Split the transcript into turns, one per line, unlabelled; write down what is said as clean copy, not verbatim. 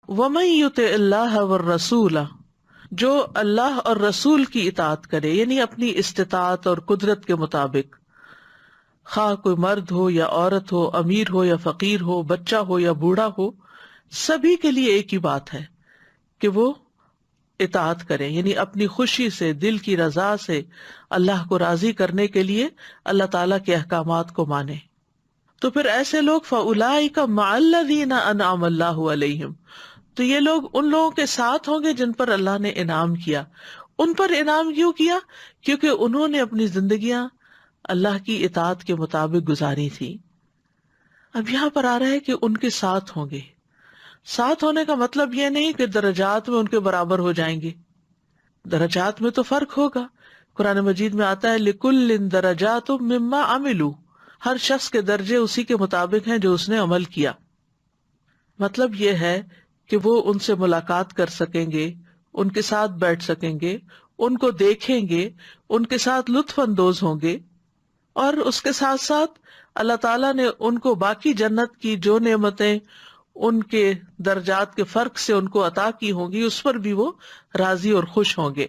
وَمَن يُطِعِ اللَّهَ وَالرَّسُولَ، جو اللہ اور رسول کی اطاعت کرے، یعنی اپنی استطاعت اور قدرت کے مطابق، خواہ کوئی مرد ہو یا عورت ہو، امیر ہو یا فقیر ہو، بچہ ہو یا بوڑھا ہو، سبھی کے لیے ایک ہی بات ہے کہ وہ اطاعت کریں، یعنی اپنی خوشی سے، دل کی رضا سے اللہ کو راضی کرنے کے لیے اللہ تعالیٰ کے احکامات کو مانیں۔ تو پھر ایسے لوگ فَأُولَٰئِکَ مَعَ الَّذِينَ أَنْعَمَ اللَّهُ عَلَيْهِمْ، تو یہ لوگ ان لوگوں کے ساتھ ہوں گے جن پر اللہ نے انعام کیا۔ ان پر انعام کیوں کیا؟ کیونکہ انہوں نے اپنی زندگیاں اللہ کی اطاعت کے مطابق گزاری تھی۔ اب یہاں پر آ رہا ہے کہ ان کے ساتھ ہوں گے۔ ساتھ ہونے کا مطلب یہ نہیں کہ درجات میں ان کے برابر ہو جائیں گے، درجات میں تو فرق ہوگا۔ قرآن مجید میں آتا ہے لِكُلٍّ دَرَجَاتٌ مِّمَّا عَمِلُوا، ہر شخص کے درجے اسی کے مطابق ہیں جو اس نے عمل کیا۔ مطلب یہ ہے کہ وہ ان سے ملاقات کر سکیں گے، ان کے ساتھ بیٹھ سکیں گے، ان کو دیکھیں گے، ان کے ساتھ لطف اندوز ہوں گے، اور اس کے ساتھ ساتھ اللہ تعالیٰ نے ان کو باقی جنت کی جو نعمتیں ان کے درجات کے فرق سے ان کو عطا کی ہوں گی، اس پر بھی وہ راضی اور خوش ہوں گے۔